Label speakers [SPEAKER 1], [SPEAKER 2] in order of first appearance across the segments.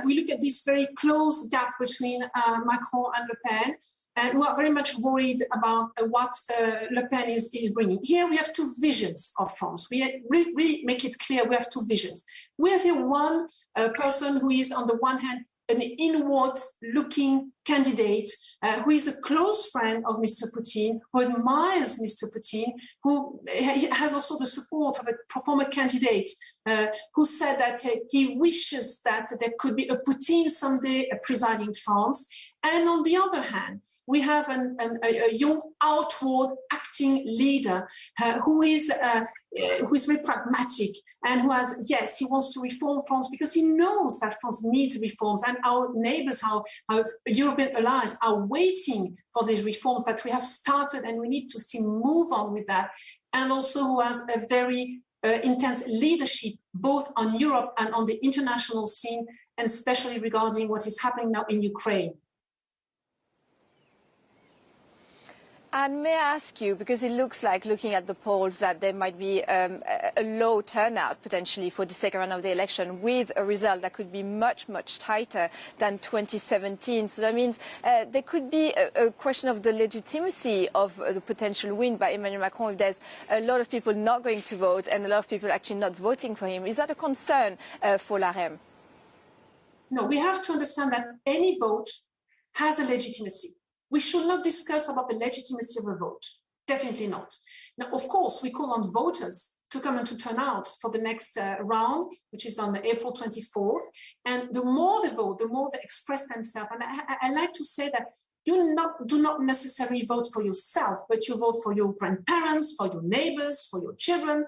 [SPEAKER 1] we look at this very close gap between Macron and Le Pen, and we are very much worried about what Le Pen is bringing. Here we have two visions of France. We really make it clear we have two visions. We have here one person who is on the one hand an inward-looking candidate who is a close friend of Mr. Putin, who admires Mr. Putin, who has also the support of a former candidate who said that he wishes that there could be a Putin someday presiding France. And on the other hand, we have a young, outward acting leader who is very pragmatic and who has, yes, he wants to reform France because he knows that France needs reforms, and our neighbors, our European allies are waiting for these reforms that we have started, and we need to still move on with that. And also who has a very intense leadership both on Europe and on the international scene, and especially regarding what is happening now in Ukraine.
[SPEAKER 2] And may I ask you, because it looks like, looking at the polls, that there might be a low turnout potentially for the second round of the election, with a result that could be much, much tighter than 2017. So that means there could be a question of the legitimacy of the potential win by Emmanuel Macron if there's a lot of people not going to vote and a lot of people actually not voting for him. Is that a concern for LREM?
[SPEAKER 1] No, we have to understand that any vote has a legitimacy. We should not discuss about the legitimacy of a vote. Definitely not. Now, of course, we call on voters to come and to turn out for the next round, which is on April 24th. And the more they vote, the more they express themselves. And I like to say that you do not necessarily vote for yourself, but you vote for your grandparents, for your neighbors, for your children,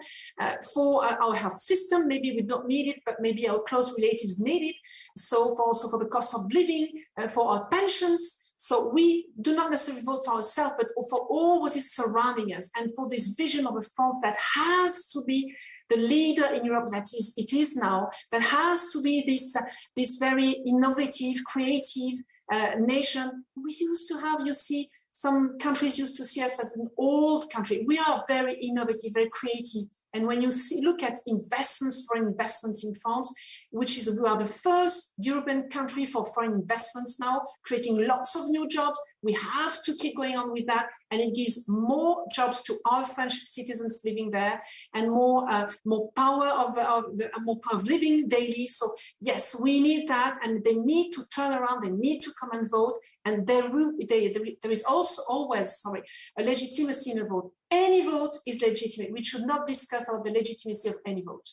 [SPEAKER 1] for our health system. Maybe we don't need it, but maybe our close relatives need it. So also for the cost of living, for our pensions. So we do not necessarily vote for ourselves, but for all what is surrounding us, and for this vision of a France that has to be the leader in Europe that it is now, that has to be this very innovative, creative nation. We used to have, you see, some countries used to see us as an old country. We are very innovative, very creative. And when you look at foreign investments in France, we are the first European country for foreign investments now, creating lots of new jobs. We have to keep going on with that, and it gives more jobs to our French citizens living there, and more power of living daily. So yes, we need that, and they need to turn around. They need to come and vote, and there is also always a legitimacy in a vote. Any vote is legitimate. We should not discuss about the legitimacy of any vote.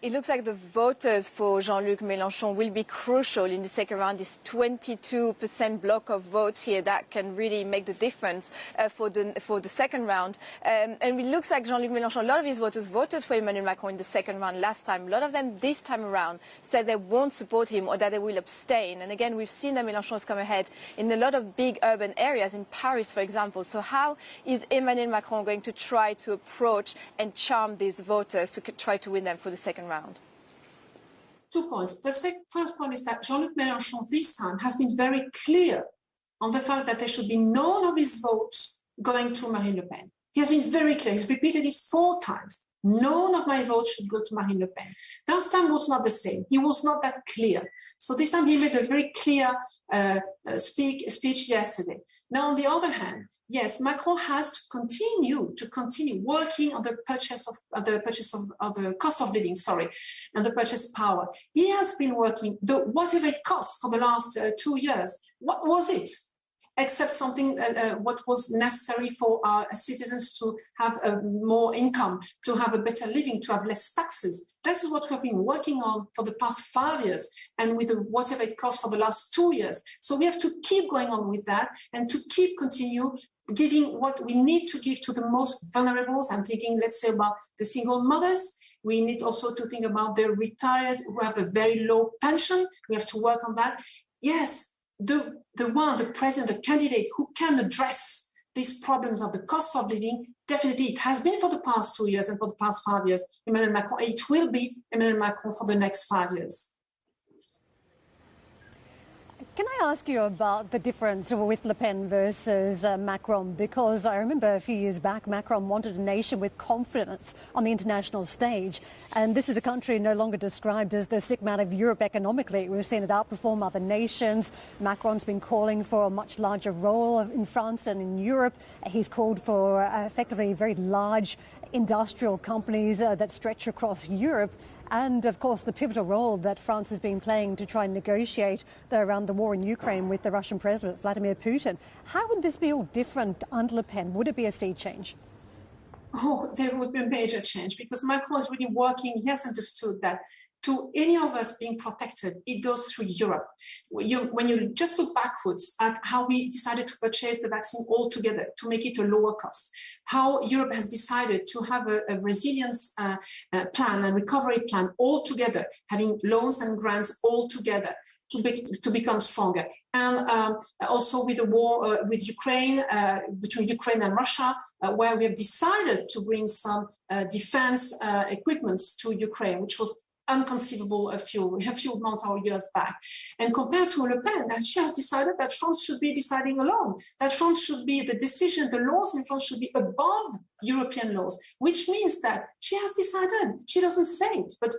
[SPEAKER 2] It looks like the voters for Jean-Luc Mélenchon will be crucial in the second round. This 22% block of votes here that can really make the difference for the second round. And it looks like Jean-Luc Mélenchon, a lot of his voters voted for Emmanuel Macron in the second round last time. A lot of them this time around said they won't support him or that they will abstain. And again, we've seen that Mélenchon has come ahead in a lot of big urban areas, in Paris, for example. So how is Emmanuel Macron going to try to approach and charm these voters to try to win them for the second round?
[SPEAKER 1] 2 points. The first point is that Jean-Luc Mélenchon this time has been very clear on the fact that there should be none of his votes going to Marine Le Pen. He has been very clear. He's repeated it 4 times. None of my votes should go to Marine Le Pen. Last time was not the same. He was not that clear. So this time he made a very clear speech yesterday. Now, on the other hand, yes, Macron has to continue working on the cost of living, and the purchase power. He has been working whatever it costs for the last 2 years. What was it? Except something what was necessary for our citizens to have more income, to have a better living, to have less taxes. This is what we've been working on for the past 5 years, and with whatever it costs for the last 2 years. So we have to keep going on with that, and to continue giving what we need to give to the most vulnerables. I'm thinking, let's say, about the single mothers. We need also to think about the retired who have a very low pension. We have to work on that. Yes. The president, the candidate who can address these problems of the cost of living, definitely it has been for the past 2 years and for the past 5 years, Emmanuel Macron. It will be Emmanuel Macron for the next 5 years.
[SPEAKER 3] Can I ask you about the difference with Le Pen versus Macron? Because I remember a few years back, Macron wanted a nation with confidence on the international stage. And this is a country no longer described as the sick man of Europe economically. We've seen it outperform other nations. Macron's been calling for a much larger role in France and in Europe. He's called for effectively very large industrial companies that stretch across Europe. And, of course, the pivotal role that France has been playing to try and negotiate around the war in Ukraine with the Russian President, Vladimir Putin. How would this be all different under Le Pen? Would it be a sea change?
[SPEAKER 1] Oh, there would be a major change because Macron is really working. He has understood that to any of us being protected, it goes through Europe. When you just look backwards at how we decided to purchase the vaccine altogether to make it a lower cost, how Europe has decided to have a resilience plan and recovery plan altogether, having loans and grants altogether to become stronger. And also with the war with Ukraine, between Ukraine and Russia, where we have decided to bring some defense equipments to Ukraine, which was unconceivable a few months or years back. And compared to Le Pen, she has decided that France should be deciding alone, that France should be, the decision, the laws in France should be above European laws, which means that she has decided, she doesn't say it, but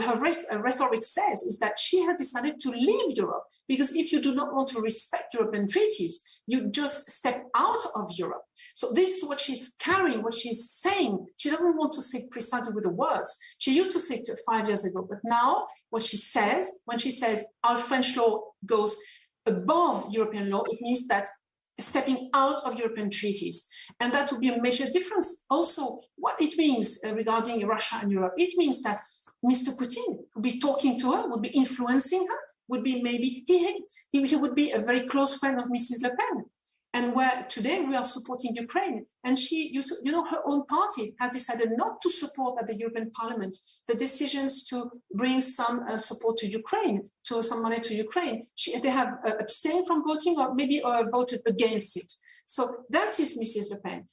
[SPEAKER 1] her rhetoric says is that she has decided to leave Europe, because if you do not want to respect European treaties, you just step out of Europe. So this is what she's carrying, what she's saying. She doesn't want to say it precisely with the words. She used to say it 5 years ago, but now what she says, when she says our French law goes above European law, it means that stepping out of European treaties. And that would be a major difference. Also, what it means regarding Russia and Europe, it means that Mr. Putin would be talking to her, would be influencing her, would be maybe, he would be a very close friend of Mrs. Le Pen. And where today we are supporting Ukraine. And her own party has decided not to support at the European Parliament the decisions to bring some support to Ukraine, to some money to Ukraine. They have abstained from voting or maybe voted against it. So that is Mrs. Le Pen.